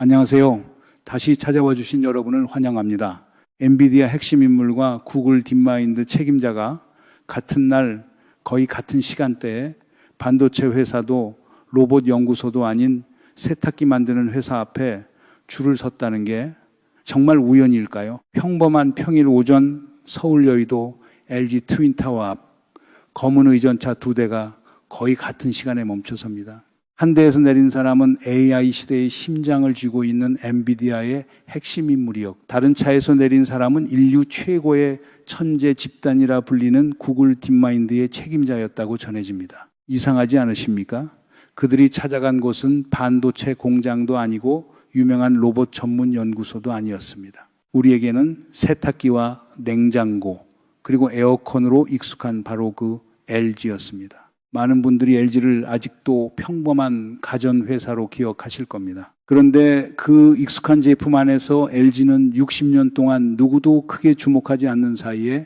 안녕하세요. 다시 찾아와 주신 여러분을 환영합니다. 엔비디아 핵심 인물과 구글 딥마인드 책임자가 같은 날 거의 같은 시간대에 반도체 회사도 로봇 연구소도 아닌 세탁기 만드는 회사 앞에 줄을 섰다는 게 정말 우연일까요? 평범한 평일 오전 서울 여의도 LG 트윈타워 앞 검은 의전차 2대가 거의 같은 시간에 멈춰섭니다. 한 대에서 내린 사람은 AI 시대의 심장을 쥐고 있는 엔비디아의 핵심 인물이었고, 다른 차에서 내린 사람은 인류 최고의 천재 집단이라 불리는 구글 딥마인드의 책임자였다고 전해집니다. 이상하지 않으십니까? 그들이 찾아간 곳은 반도체 공장도 아니고 유명한 로봇 전문 연구소도 아니었습니다. 우리에게는 세탁기와 냉장고 그리고 에어컨으로 익숙한 바로 그 LG였습니다. 많은 분들이 LG를 아직도 평범한 가전회사로 기억하실 겁니다. 그런데 그 익숙한 제품 안에서 LG는 60년 동안 누구도 크게 주목하지 않는 사이에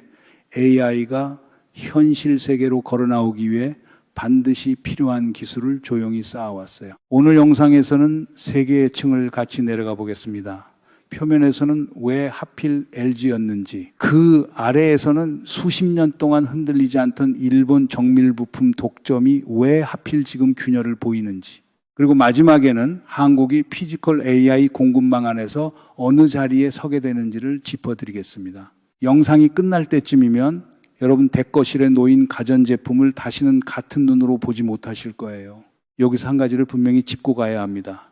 AI가 현실 세계로 걸어 나오기 위해 반드시 필요한 기술을 조용히 쌓아왔어요. 오늘 영상에서는 세 개의 층을 같이 내려가 보겠습니다. 표면에서는 왜 하필 LG였는지, 그 아래에서는 수십 년 동안 흔들리지 않던 일본 정밀 부품 독점이 왜 하필 지금 균열을 보이는지, 그리고 마지막에는 한국이 피지컬 AI 공급망 안에서 어느 자리에 서게 되는지를 짚어드리겠습니다. 영상이 끝날 때쯤이면 여러분 대거실에 놓인 가전제품을 다시는 같은 눈으로 보지 못하실 거예요. 여기서 한 가지를 분명히 짚고 가야 합니다.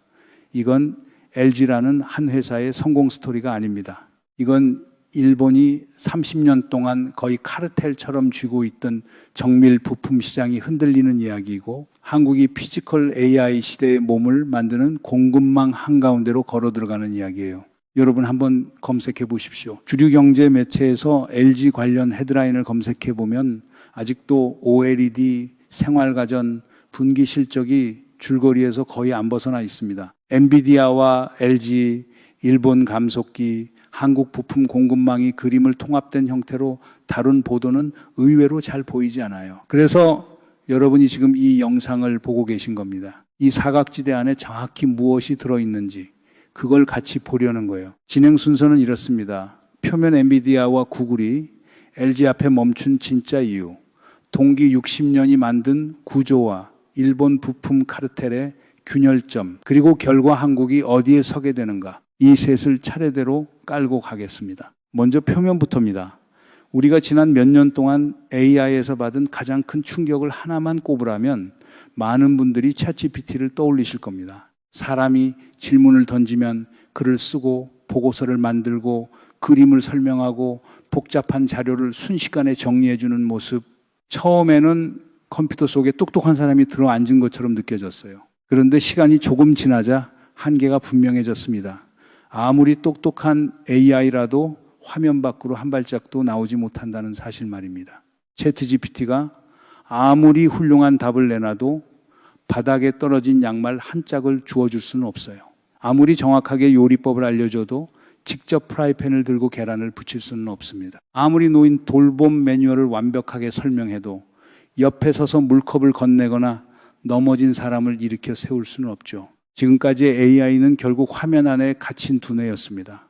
이건 LG라는 한 회사의 성공 스토리가 아닙니다. 이건 일본이 30년 동안 거의 카르텔처럼 쥐고 있던 정밀 부품 시장이 흔들리는 이야기이고, 한국이 피지컬 AI 시대의 몸을 만드는 공급망 한가운데로 걸어 들어가는 이야기예요. 여러분 한번 검색해 보십시오. 주류 경제 매체에서 LG 관련 헤드라인을 검색해 보면 아직도 OLED, 생활가전, 분기 실적이 줄거리에서 거의 안 벗어나 있습니다. 엔비디아와 LG, 일본 감속기, 한국 부품 공급망이 그림을 통합된 형태로 다룬 보도는 의외로 잘 보이지 않아요. 그래서 여러분이 지금 이 영상을 보고 계신 겁니다. 이 사각지대 안에 정확히 무엇이 들어있는지 그걸 같이 보려는 거예요. 진행 순서는 이렇습니다. 표면 엔비디아와 구글이 LG 앞에 멈춘 진짜 이유, 동기 60년이 만든 구조와 일본 부품 카르텔의 균열점, 그리고 결과 한국이 어디에 서게 되는가, 이 셋을 차례대로 깔고 가겠습니다. 먼저 표면부터입니다. 우리가 지난 몇 년 동안 AI에서 받은 가장 큰 충격을 하나만 꼽으라면 많은 분들이 챗GPT를 떠올리실 겁니다. 사람이 질문을 던지면 글을 쓰고 보고서를 만들고 그림을 설명하고 복잡한 자료를 순식간에 정리해주는 모습, 처음에는 컴퓨터 속에 똑똑한 사람이 들어앉은 것처럼 느껴졌어요. 그런데 시간이 조금 지나자 한계가 분명해졌습니다. 아무리 똑똑한 AI라도 화면 밖으로 한 발짝도 나오지 못한다는 사실 말입니다. 챗GPT가 아무리 훌륭한 답을 내놔도 바닥에 떨어진 양말 한 짝을 주워줄 수는 없어요. 아무리 정확하게 요리법을 알려줘도 직접 프라이팬을 들고 계란을 부칠 수는 없습니다. 아무리 놓인 돌봄 매뉴얼을 완벽하게 설명해도 옆에 서서 물컵을 건네거나 넘어진 사람을 일으켜 세울 수는 없죠. 지금까지의 AI는 결국 화면 안에 갇힌 두뇌였습니다.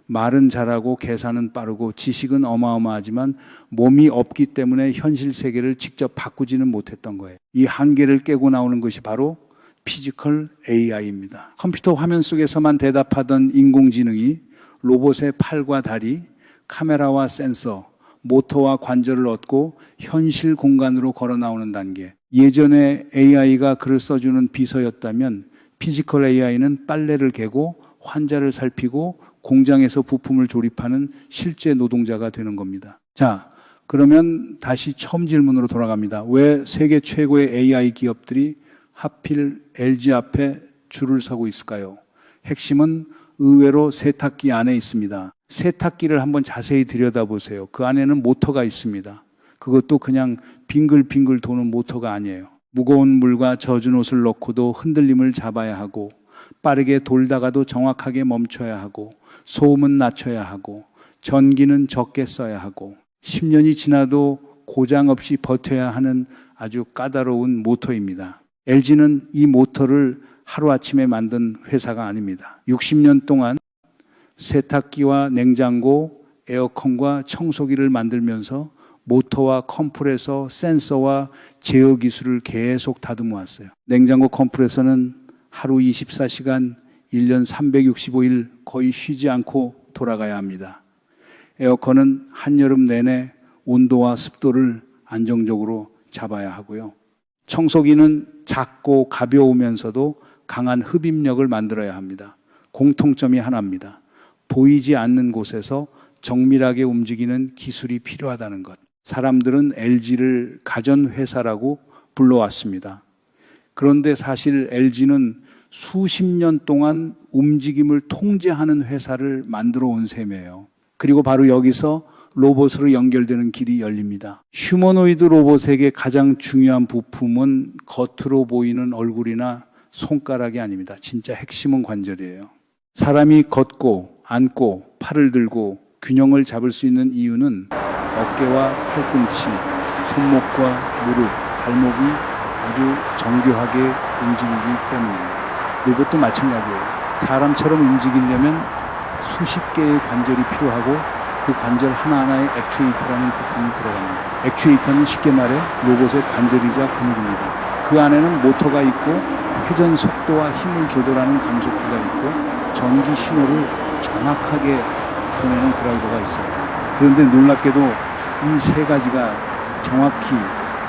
말은 잘하고 계산은 빠르고 지식은 어마어마하지만 몸이 없기 때문에 현실 세계를 직접 바꾸지는 못했던 거예요. 이 한계를 깨고 나오는 것이 바로 피지컬 AI입니다. 컴퓨터 화면 속에서만 대답하던 인공지능이 로봇의 팔과 다리, 카메라와 센서, 모터와 관절을 얻고 현실 공간으로 걸어 나오는 단계. 예전에 AI가 글을 써주는 비서였다면 피지컬 AI는 빨래를 개고 환자를 살피고 공장에서 부품을 조립하는 실제 노동자가 되는 겁니다. 자, 그러면 다시 처음 질문으로 돌아갑니다. 왜 세계 최고의 AI 기업들이 하필 LG 앞에 줄을 서고 있을까요? 핵심은 의외로 세탁기 안에 있습니다. 세탁기를 한번 자세히 들여다보세요. 그 안에는 모터가 있습니다. 그것도 그냥 빙글빙글 도는 모터가 아니에요. 무거운 물과 젖은 옷을 넣고도 흔들림을 잡아야 하고, 빠르게 돌다가도 정확하게 멈춰야 하고, 소음은 낮춰야 하고, 전기는 적게 써야 하고, 10년이 지나도 고장 없이 버텨야 하는 아주 까다로운 모터입니다. LG는 이 모터를 하루아침에 만든 회사가 아닙니다. 60년 동안 세탁기와 냉장고, 에어컨과 청소기를 만들면서 모터와 컴프레서, 센서와 제어 기술을 계속 다듬어 왔어요. 냉장고 컴프레서는 하루 24시간, 1년 365일 거의 쉬지 않고 돌아가야 합니다. 에어컨은 한여름 내내 온도와 습도를 안정적으로 잡아야 하고요. 청소기는 작고 가벼우면서도 강한 흡입력을 만들어야 합니다. 공통점이 하나입니다. 보이지 않는 곳에서 정밀하게 움직이는 기술이 필요하다는 것. 사람들은 LG를 가전회사라고 불러왔습니다. 그런데 사실 LG는 수십 년 동안 움직임을 통제하는 회사를 만들어 온 셈이에요. 그리고 바로 여기서 로봇으로 연결되는 길이 열립니다. 휴머노이드 로봇에게 가장 중요한 부품은 겉으로 보이는 얼굴이나 손가락이 아닙니다. 진짜 핵심은 관절이에요. 사람이 걷고 앉고 팔을 들고 균형을 잡을 수 있는 이유는 어깨와 팔꿈치, 손목과 무릎, 발목이 아주 정교하게 움직이기 때문입니다. 로봇도 마찬가지예요. 사람처럼 움직이려면 수십 개의 관절이 필요하고 그 관절 하나하나에 액추에이터라는 부품이 들어갑니다. 액추에이터는 쉽게 말해 로봇의 관절이자 근육입니다. 그 안에는 모터가 있고 회전 속도와 힘을 조절하는 감속기가 있고 전기 신호를 정확하게 보내는 드라이버가 있어요. 그런데 놀랍게도 이 세 가지가 정확히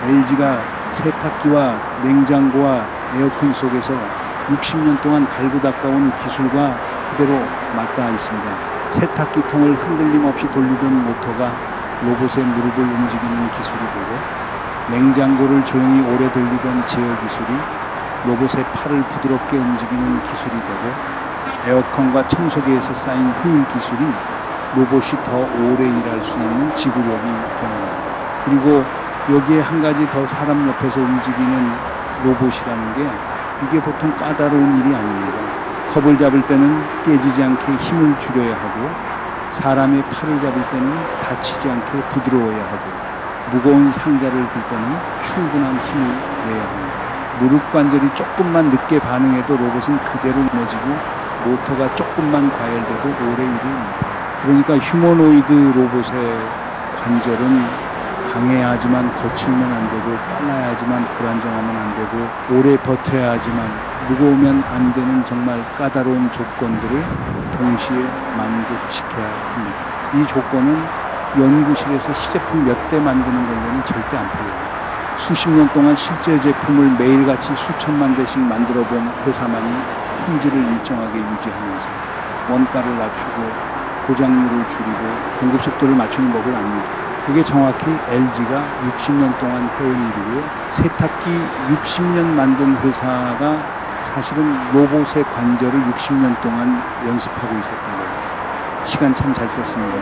LG가 세탁기와 냉장고와 에어컨 속에서 60년 동안 갈고 닦아온 기술과 그대로 맞닿아 있습니다. 세탁기 통을 흔들림 없이 돌리던 모터가 로봇의 무릎을 움직이는 기술이 되고, 냉장고를 조용히 오래 돌리던 제어 기술이 로봇의 팔을 부드럽게 움직이는 기술이 되고, 에어컨과 청소기에서 쌓인 효율 기술이 로봇이 더 오래 일할 수 있는 지구력이 되는 겁니다. 그리고 여기에 한 가지 더 사람 옆에서 움직이는 로봇이라는 게 이게 보통 까다로운 일이 아닙니다. 컵을 잡을 때는 깨지지 않게 힘을 줄여야 하고, 사람의 팔을 잡을 때는 다치지 않게 부드러워야 하고, 무거운 상자를 들 때는 충분한 힘을 내야 합니다. 무릎 관절이 조금만 늦게 반응해도 로봇은 그대로 넘어지고, 모터가 조금만 과열돼도 오래 일을 못해요. 그러니까 휴머노이드 로봇의 관절은 강해야 하지만 거칠면 안 되고, 빨라야 하지만 불안정하면 안 되고, 오래 버텨야 하지만 무거우면 안 되는 정말 까다로운 조건들을 동시에 만족시켜야 합니다. 이 조건은 연구실에서 시제품 몇 대 만드는 걸로는 절대 안 풀려요. 수십 년 동안 실제 제품을 매일같이 수천만 대씩 만들어 본 회사만이 품질을 일정하게 유지하면서 원가를 낮추고 고장률을 줄이고 공급 속도를 맞추는 법을 압니다. 그게 정확히 LG가 60년 동안 해온 일이고요. 세탁기 60년 만든 회사가 사실은 로봇의 관절을 60년 동안 연습하고 있었던 거예요. 시간 참 잘 썼습니다.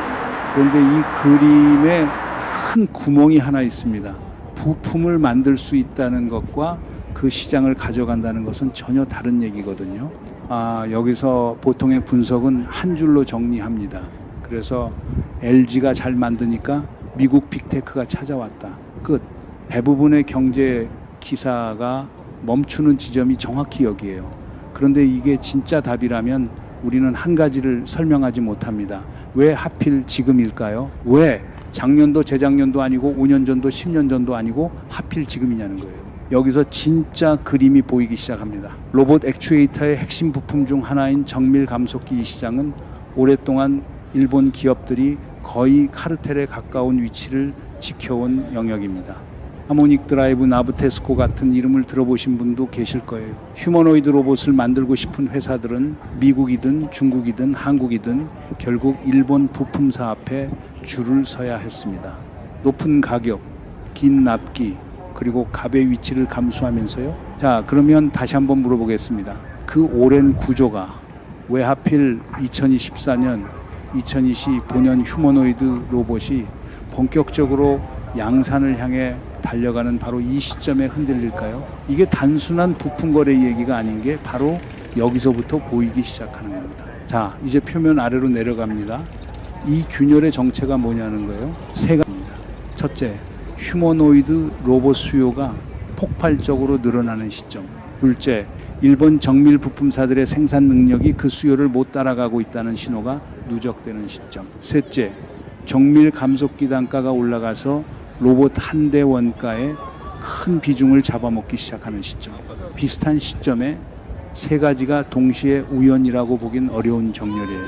그런데 이 그림에 큰 구멍이 하나 있습니다. 부품을 만들 수 있다는 것과 그 시장을 가져간다는 것은 전혀 다른 얘기거든요. 여기서 보통의 분석은 한 줄로 정리합니다. 그래서 LG가 잘 만드니까 미국 빅테크가 찾아왔다. 끝. 대부분의 경제 기사가 멈추는 지점이 정확히 여기에요. 그런데 이게 진짜 답이라면 우리는 한 가지를 설명하지 못합니다. 왜 하필 지금일까요? 왜 작년도 재작년도 아니고 5년 전도 10년 전도 아니고 하필 지금이냐는 거예요. 여기서 진짜 그림이 보이기 시작합니다. 로봇 액추에이터의 핵심 부품 중 하나인 정밀 감속기 이 시장은 오랫동안 일본 기업들이 거의 카르텔에 가까운 위치를 지켜온 영역입니다. 하모닉 드라이브, 나브테스코 같은 이름을 들어보신 분도 계실 거예요. 휴머노이드 로봇을 만들고 싶은 회사들은 미국이든 중국이든 한국이든 결국 일본 부품사 앞에 줄을 서야 했습니다. 높은 가격, 긴 납기, 그리고 값의 위치를 감수하면서요. 자, 그러면 다시 한번 물어보겠습니다. 그 오랜 구조가 왜 하필 2024년, 2025년 휴머노이드 로봇이 본격적으로 양산을 향해 달려가는 바로 이 시점에 흔들릴까요? 이게 단순한 부품 거래 얘기가 아닌 게 바로 여기서부터 보이기 시작하는 겁니다. 자, 이제 표면 아래로 내려갑니다. 이 균열의 정체가 뭐냐는 거예요. 세 가지입니다. 첫째, 휴머노이드 로봇 수요가 폭발적으로 늘어나는 시점. 둘째, 일본 정밀 부품사들의 생산 능력이 그 수요를 못 따라가고 있다는 신호가 누적되는 시점. 셋째, 정밀 감속기 단가가 올라가서 로봇 한 대 원가에 큰 비중을 잡아먹기 시작하는 시점. 비슷한 시점에 세 가지가 동시에 우연이라고 보긴 어려운 정렬이에요.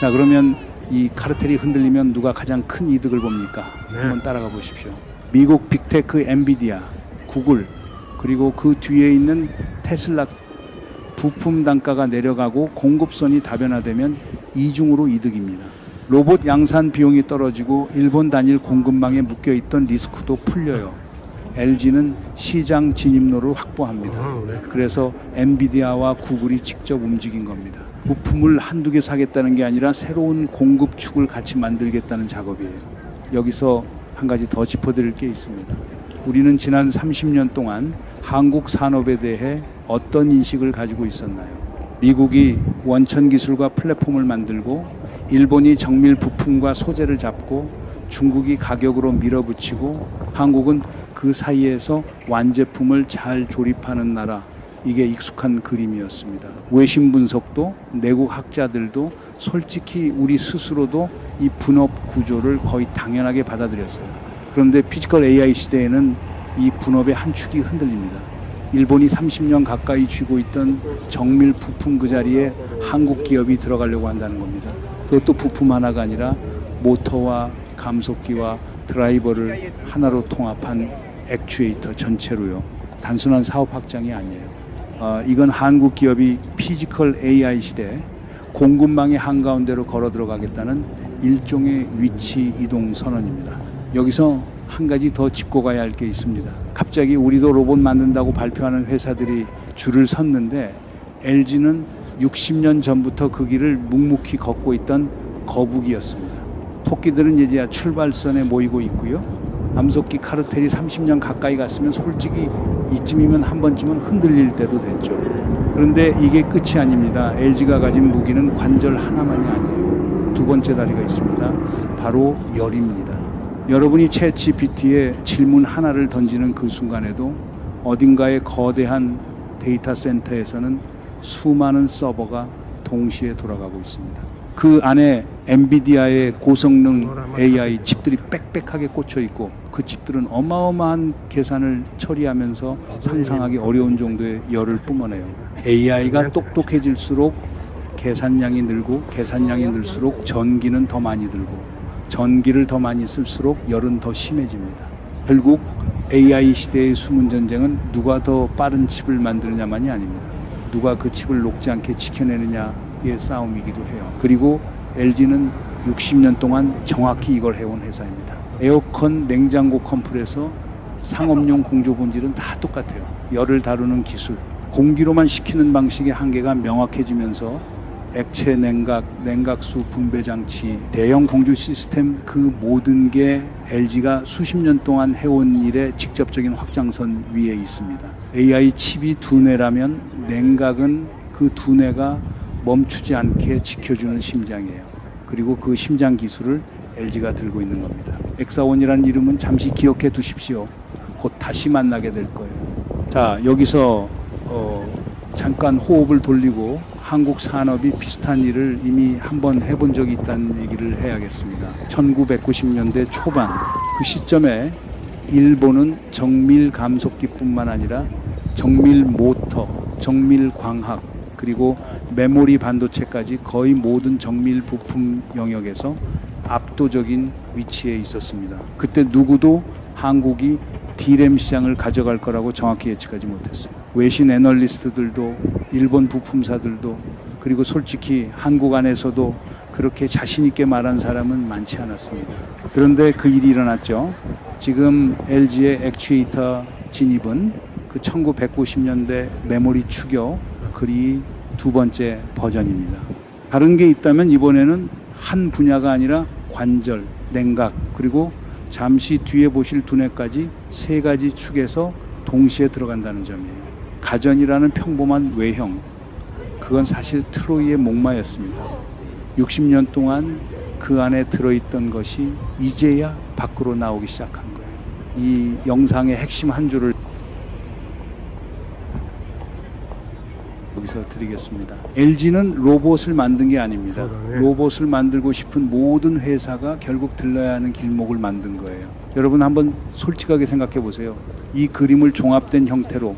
자, 그러면 이 카르텔이 흔들리면 누가 가장 큰 이득을 봅니까? 한번 따라가 보십시오. 미국 빅테크 엔비디아, 구글, 그리고 그 뒤에 있는 테슬라. 부품 단가가 내려가고 공급선이 다변화되면 이중으로 이득입니다. 로봇 양산 비용이 떨어지고 일본 단일 공급망에 묶여있던 리스크도 풀려요. LG는 시장 진입로를 확보합니다. 그래서 엔비디아와 구글이 직접 움직인 겁니다. 부품을 한두 개 사겠다는 게 아니라 새로운 공급축을 같이 만들겠다는 작업이에요. 여기서 한 가지 더 짚어드릴 게 있습니다. 우리는 지난 30년 동안 한국 산업에 대해 어떤 인식을 가지고 있었나요? 미국이 원천 기술과 플랫폼을 만들고 일본이 정밀 부품과 소재를 잡고 중국이 가격으로 밀어붙이고 한국은 그 사이에서 완제품을 잘 조립하는 나라, 이게 익숙한 그림이었습니다. 외신 분석도 내국 학자들도 솔직히 우리 스스로도 이 분업 구조를 거의 당연하게 받아들였어요. 그런데 피지컬 AI 시대에는 이 분업의 한 축이 흔들립니다. 일본이 30년 가까이 쥐고 있던 정밀 부품 그 자리에 한국 기업이 들어가려고 한다는 겁니다. 그것도 부품 하나가 아니라 모터와 감속기와 드라이버를 하나로 통합한 액추에이터 전체로요. 단순한 사업 확장이 아니에요. 이건 한국 기업이 피지컬 AI 시대 공급망의 한가운데로 걸어 들어가겠다는 일종의 위치 이동 선언입니다. 여기서 한 가지 더 짚고 가야 할 게 있습니다. 갑자기 우리도 로봇 만든다고 발표하는 회사들이 줄을 섰는데 LG는 60년 전부터 그 길을 묵묵히 걷고 있던 거북이였습니다. 토끼들은 이제 출발선에 모이고 있고요. 암석기 카르텔이 30년 가까이 갔으면 솔직히 이쯤이면 한 번쯤은 흔들릴 때도 됐죠. 그런데 이게 끝이 아닙니다. LG가 가진 무기는 관절 하나만이 아니에요. 두 번째 다리가 있습니다. 바로 열입니다. 여러분이 챗GPT에 질문 하나를 던지는 그 순간에도 어딘가의 거대한 데이터 센터에서는 수많은 서버가 동시에 돌아가고 있습니다. 그 안에 엔비디아의 고성능 AI 칩들이 빽빽하게 꽂혀 있고 그 칩들은 어마어마한 계산을 처리하면서 상상하기 어려운 정도의 열을 뿜어내요. AI가 똑똑해질수록 계산량이 늘고 계산량이 늘수록 전기는 더 많이 들고 전기를 더 많이 쓸수록 열은 더 심해집니다. 결국 AI 시대의 숨은 전쟁은 누가 더 빠른 칩을 만드느냐만이 아닙니다. 누가 그 칩을 녹지 않게 지켜내느냐의 싸움이기도 해요. 그리고 LG는 60년 동안 정확히 이걸 해온 회사입니다. 에어컨, 냉장고 컴프레서, 상업용 공조 본질은 다 똑같아요. 열을 다루는 기술, 공기로만 식히는 방식의 한계가 명확해지면서 액체 냉각, 냉각수 분배 장치, 대형 공조 시스템 그 모든 게 LG가 수십 년 동안 해온 일의 직접적인 확장선 위에 있습니다. AI 칩이 두뇌라면 냉각은 그 두뇌가 멈추지 않게 지켜주는 심장이에요. 그리고 그 심장 기술을 LG가 들고 있는 겁니다. 엑사원이라는 이름은 잠시 기억해 두십시오. 곧 다시 만나게 될 거예요. 자, 여기서 잠깐 호흡을 돌리고 한국 산업이 비슷한 일을 이미 한번 해본 적이 있다는 얘기를 해야겠습니다. 1990년대 초반 그 시점에 일본은 정밀 감속기뿐만 아니라 정밀 모터, 정밀 광학, 그리고 메모리 반도체까지 거의 모든 정밀 부품 영역에서 압도적인 위치에 있었습니다. 그때 누구도 한국이 D램 시장을 가져갈 거라고 정확히 예측하지 못했어요. 외신 애널리스트들도 일본 부품사들도 그리고 솔직히 한국 안에서도 그렇게 자신 있게 말한 사람은 많지 않았습니다. 그런데 그 일이 일어났죠. 지금 LG의 액추에이터 진입은 그 1990년대 메모리 추격 그리 두 번째 버전입니다. 다른 게 있다면 이번에는 한 분야가 아니라 관절, 냉각, 그리고 잠시 뒤에 보실 두뇌까지 세 가지 축에서 동시에 들어간다는 점이에요. 가전이라는 평범한 외형, 그건 사실 트로이의 목마였습니다. 60년 동안 그 안에 들어있던 것이 이제야 밖으로 나오기 시작한 거예요. 이 영상의 핵심 한 줄을 여기서 드리겠습니다. LG는 로봇을 만든 게 아닙니다. 로봇을 만들고 싶은 모든 회사가 결국 들러야 하는 길목을 만든 거예요. 여러분 한번 솔직하게 생각해 보세요. 이 그림을 종합된 형태로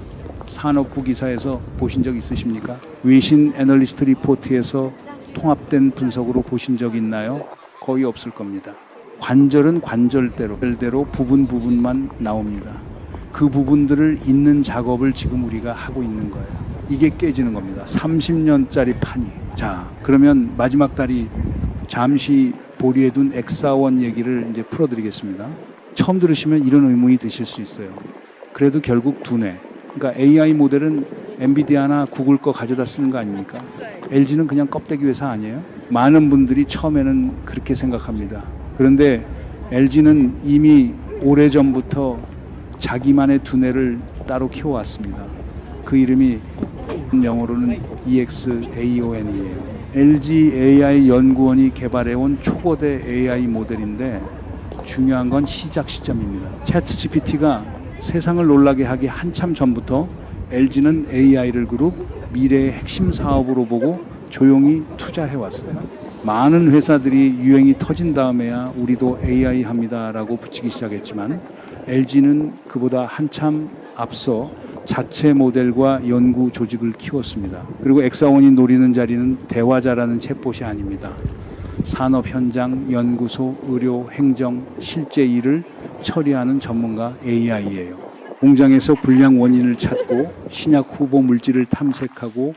산업부 기사에서 보신 적 있으십니까? 외신 애널리스트 리포트에서 통합된 분석으로 보신 적 있나요? 거의 없을 겁니다. 관절은 관절대로 부분만 나옵니다. 그 부분들을 잇는 작업을 지금 우리가 하고 있는 거예요. 이게 깨지는 겁니다. 30년짜리 판이. 자, 그러면 마지막 다리 잠시 보류해둔 엑사원 얘기를 이제 풀어드리겠습니다. 처음 들으시면 이런 의문이 드실 수 있어요. 그래도 결국 두뇌. 그러니까 AI 모델은 엔비디아나 구글 거 가져다 쓰는 거 아닙니까? LG는 그냥 껍데기 회사 아니에요? 많은 분들이 처음에는 그렇게 생각합니다. 그런데 LG는 이미 오래전부터 자기만의 두뇌를 따로 키워왔습니다. 그 이름이 영어로는 EXAON이에요. LG AI 연구원이 개발해온 초거대 AI 모델인데 중요한 건 시작 시점입니다. 챗 GPT가 세상을 놀라게 하기 한참 전부터 LG는 AI를 그룹 미래의 핵심 사업으로 보고 조용히 투자해왔어요. 많은 회사들이 유행이 터진 다음에야 우리도 AI 합니다라고 붙이기 시작했지만 LG는 그보다 한참 앞서 자체 모델과 연구 조직을 키웠습니다. 그리고 엑사원이 노리는 자리는 대화자라는 챗봇이 아닙니다. 산업 현장, 연구소, 의료, 행정, 실제 일을 처리하는 전문가 AI예요. 공장에서 불량 원인을 찾고 신약 후보 물질을 탐색하고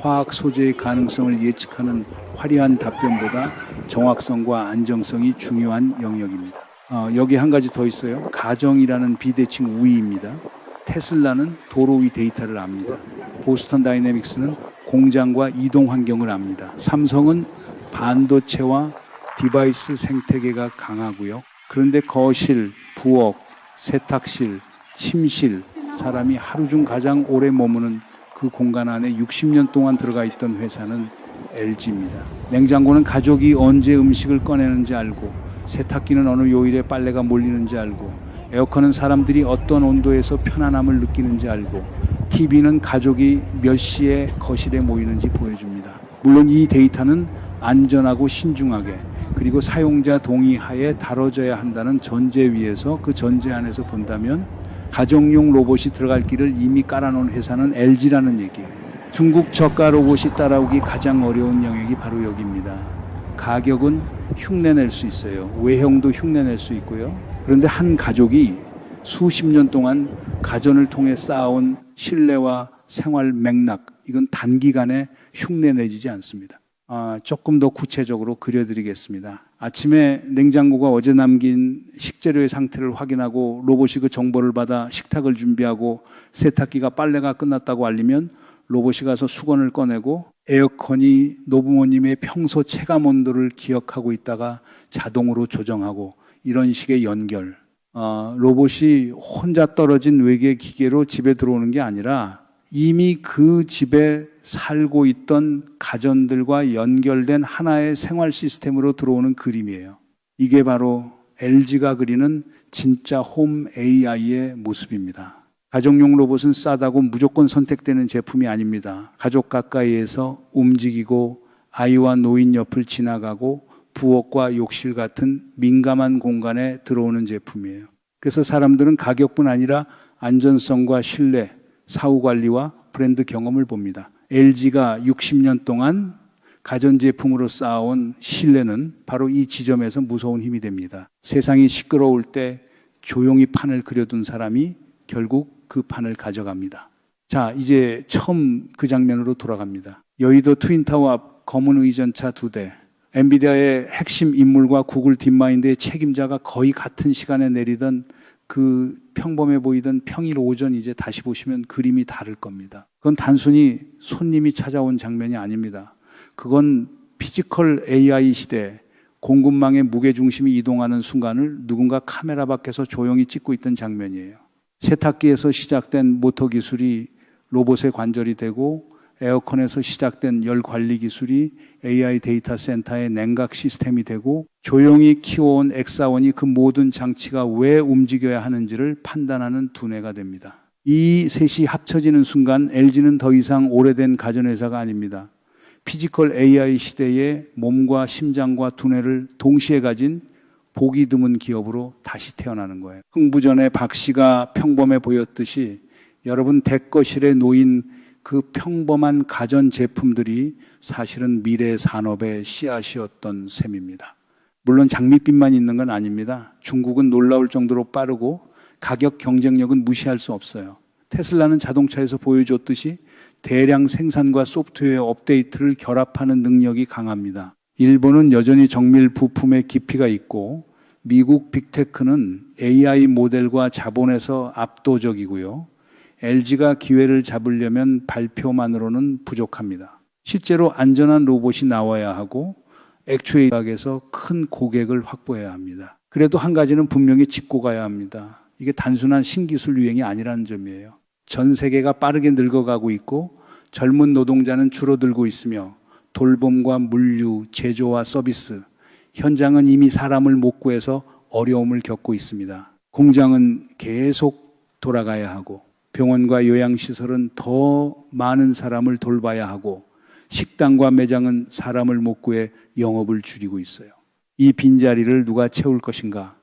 화학 소재의 가능성을 예측하는 화려한 답변보다 정확성과 안정성이 중요한 영역입니다. 여기 한 가지 더 있어요. 가정이라는 비대칭 우위입니다. 테슬라는 도로 위 데이터를 압니다. 보스턴 다이내믹스는 공장과 이동 환경을 압니다. 삼성은 반도체와 디바이스 생태계가 강하고요. 그런데 거실, 부엌, 세탁실, 침실, 사람이 하루 중 가장 오래 머무는 그 공간 안에 60년 동안 들어가 있던 회사는 LG입니다. 냉장고는 가족이 언제 음식을 꺼내는지 알고, 세탁기는 어느 요일에 빨래가 몰리는지 알고, 에어컨은 사람들이 어떤 온도에서 편안함을 느끼는지 알고, TV는 가족이 몇 시에 거실에 모이는지 보여줍니다. 물론 이 데이터는 안전하고 신중하게, 그리고 사용자 동의하에 다뤄져야 한다는 전제 위에서, 그 전제 안에서 본다면 가정용 로봇이 들어갈 길을 이미 깔아놓은 회사는 LG라는 얘기예요. 중국 저가 로봇이 따라오기 가장 어려운 영역이 바로 여기입니다. 가격은 흉내낼 수 있어요. 외형도 흉내낼 수 있고요. 그런데 한 가족이 수십 년 동안 가전을 통해 쌓아온 신뢰와 생활 맥락, 이건 단기간에 흉내내지지 않습니다. 조금 더 구체적으로 그려드리겠습니다. 아침에 냉장고가 어제 남긴 식재료의 상태를 확인하고 로봇이 그 정보를 받아 식탁을 준비하고 세탁기가 빨래가 끝났다고 알리면 로봇이 가서 수건을 꺼내고 에어컨이 노부모님의 평소 체감 온도를 기억하고 있다가 자동으로 조정하고 이런 식의 연결. 로봇이 혼자 떨어진 외계 기계로 집에 들어오는 게 아니라 이미 그 집에 살고 있던 가전들과 연결된 하나의 생활 시스템으로 들어오는 그림이에요. 이게 바로 LG가 그리는 진짜 홈 AI의 모습입니다. 가정용 로봇은 싸다고 무조건 선택되는 제품이 아닙니다. 가족 가까이에서 움직이고 아이와 노인 옆을 지나가고 부엌과 욕실 같은 민감한 공간에 들어오는 제품이에요. 그래서 사람들은 가격뿐 아니라 안전성과 신뢰, 사후관리와 브랜드 경험을 봅니다. LG가 60년 동안 가전제품으로 쌓아온 신뢰는 바로 이 지점에서 무서운 힘이 됩니다. 세상이 시끄러울 때 조용히 판을 그려둔 사람이 결국 그 판을 가져갑니다. 자, 이제 처음 그 장면으로 돌아갑니다. 여의도 트윈타워 앞 검은 의전차 2대, 엔비디아의 핵심 인물과 구글 딥마인드의 책임자가 거의 같은 시간에 내리던 그 평범해 보이던 평일 오전 이제 다시 보시면 그림이 다를 겁니다. 그건 단순히 손님이 찾아온 장면이 아닙니다. 그건 피지컬 AI 시대, 공급망의 무게중심이 이동하는 순간을 누군가 카메라 밖에서 조용히 찍고 있던 장면이에요. 세탁기에서 시작된 모터 기술이 로봇의 관절이 되고 에어컨에서 시작된 열 관리 기술이 AI 데이터 센터의 냉각 시스템이 되고 조용히 키워온 엑사원이 그 모든 장치가 왜 움직여야 하는지를 판단하는 두뇌가 됩니다. 이 셋이 합쳐지는 순간 LG는 더 이상 오래된 가전회사가 아닙니다. 피지컬 AI 시대에 몸과 심장과 두뇌를 동시에 가진 보기 드문 기업으로 다시 태어나는 거예요. 흥부전에 박 씨가 평범해 보였듯이 여러분 대거실에 놓인 그 평범한 가전 제품들이 사실은 미래 산업의 씨앗이었던 셈입니다. 물론 장밋빛만 있는 건 아닙니다. 중국은 놀라울 정도로 빠르고 가격 경쟁력은 무시할 수 없어요. 테슬라는 자동차에서 보여줬듯이 대량 생산과 소프트웨어 업데이트를 결합하는 능력이 강합니다. 일본은 여전히 정밀 부품의 깊이가 있고 미국 빅테크는 AI 모델과 자본에서 압도적이고요. LG가 기회를 잡으려면 발표만으로는 부족합니다. 실제로 안전한 로봇이 나와야 하고 액추에이터에서 큰 고객을 확보해야 합니다. 그래도 한 가지는 분명히 짚고 가야 합니다. 이게 단순한 신기술 유행이 아니라는 점이에요. 전 세계가 빠르게 늙어가고 있고 젊은 노동자는 줄어들고 있으며 돌봄과 물류, 제조와 서비스, 현장은 이미 사람을 못 구해서 어려움을 겪고 있습니다. 공장은 계속 돌아가야 하고 병원과 요양시설은 더 많은 사람을 돌봐야 하고 식당과 매장은 사람을 못 구해 영업을 줄이고 있어요. 이 빈자리를 누가 채울 것인가?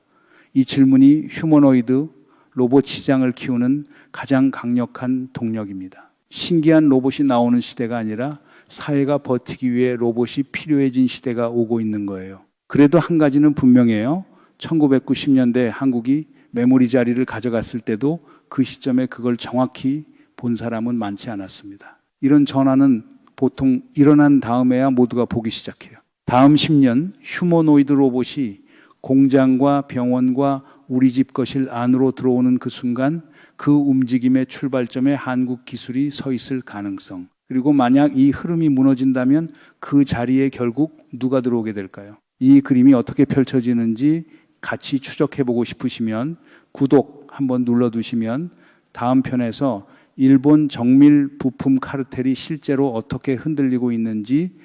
이 질문이 휴머노이드 로봇 시장을 키우는 가장 강력한 동력입니다. 신기한 로봇이 나오는 시대가 아니라 사회가 버티기 위해 로봇이 필요해진 시대가 오고 있는 거예요. 그래도 한 가지는 분명해요. 1990년대 한국이 메모리 자리를 가져갔을 때도 그 시점에 그걸 정확히 본 사람은 많지 않았습니다. 이런 전환은 보통 일어난 다음에야 모두가 보기 시작해요. 다음 10년 휴머노이드 로봇이 공장과 병원과 우리 집 거실 안으로 들어오는 그 순간 그 움직임의 출발점에 한국 기술이 서 있을 가능성, 그리고 만약 이 흐름이 무너진다면 그 자리에 결국 누가 들어오게 될까요? 이 그림이 어떻게 펼쳐지는지 같이 추적해보고 싶으시면 구독 한번 눌러두시면 다음 편에서 일본 정밀 부품 카르텔이 실제로 어떻게 흔들리고 있는지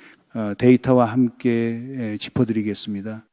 데이터와 함께 짚어드리겠습니다.